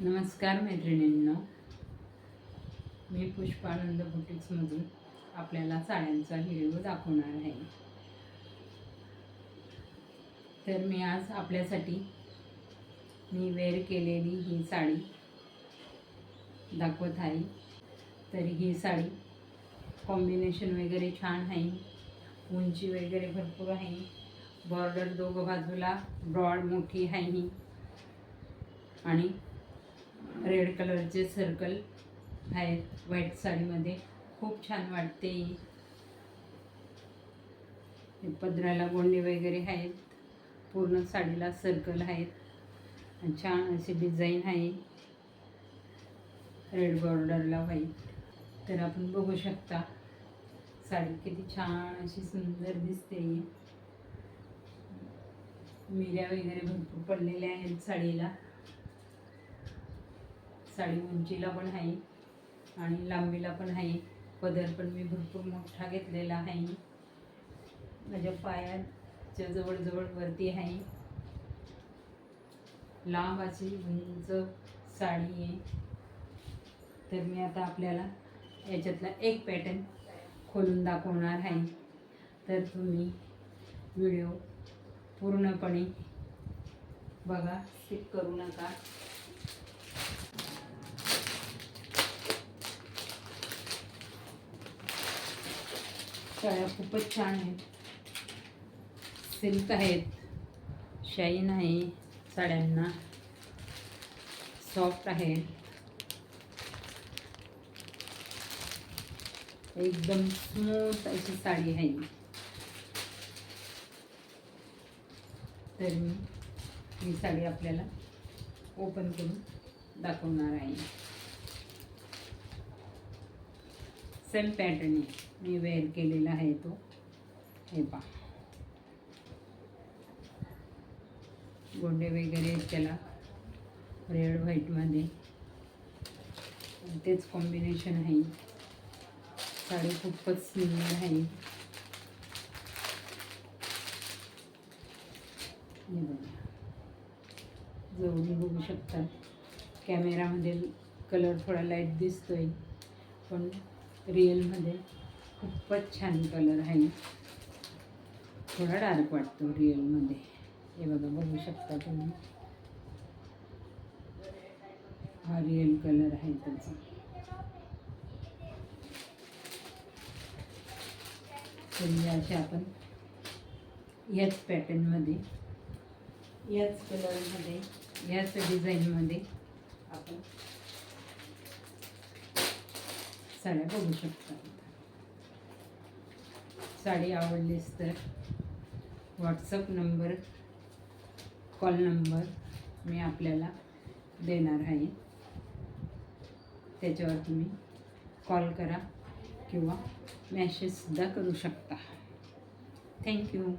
नमस्कार मैत्रिणींनो, मी पुष्पानंद बुटीक्समधून आपल्याला साड्यांचा व्हिडिओ दाखवणार आहे. तर मी आज आपल्यासाठी मी वेअर केलेली ही साडी दाखवत आहे. तर ही साडी कॉम्बिनेशन वगैरे छान आहे, उंची वगैरे भरपूर आहे, बॉर्डर दोघं बाजूला ब्रॉड मोठी आहे ही, आणि रेड कलरचे सर्कल आहेत. व्हाईट साडीमध्ये खूप छान वाटते. पदराला गोंडे वगैरे आहेत, पूर्ण साडीला सर्कल आहेत आणि छान अशी डिझाईन आहे रेड बॉर्डरला व्हाईट. तर आपण बघू शकता साडी किती छान अशी सुंदर दिसते. मिऱ्या वगैरे भरपूर पडलेल्या आहेत साडीला. साडी उंचीला पण आहे आणि लांबीला पण आहे. पदर पण मी भरपूर मोठा घेतलेला आहे, माझ्या पायाच्या जवळजवळ वरती आहे. लांब अशी उंच साडी आहे. तर मी आता आपल्याला याच्यातला एक पॅटर्न खोलून दाखवणार आहे. तर तुम्ही व्हिडिओ पूर्णपणे बघा, स्किप करू नका. साड्या खूपच छान आहेत, सिल्क आहेत, शाईन आहे साड्यांना, सॉफ्ट आहे, एकदम स्मूथ अशी साडी आहे. तर मी ही साडी आपल्याला ओपन करून दाखवणार आहे. सेम पॅटर्न आहे, मी वेअर केलेला आहे तो. हे पहा, गोंडे वगैरे त्याला रेड व्हाईटमध्ये, तेच कॉम्बिनेशन आहे. साडी खूपच सुंदर आहे. जवळून बघू शकता, कॅमेरामध्ये कलर थोडा लाईट दिसतोय, पण रिअलमध्ये खूपच छान कलर आहे. थोडा डार्क वाटतो रिअलमध्ये. हे बघा, बघू शकता तुम्ही, हा रिअल कलर आहे त्याचा. म्हणजे असे आपण याच पॅटर्नमध्ये, याच कलरमध्ये, याच डिझाईनमध्ये आपण साड्या बघू शकता. साडी आवडलीच तर व्हॉट्सअप नंबर, कॉल नंबर मी आपल्याला देणार आहे. त्याच्यावर तुम्ही कॉल करा किंवा मेसेजसुद्धा करू शकता. थँक्यू.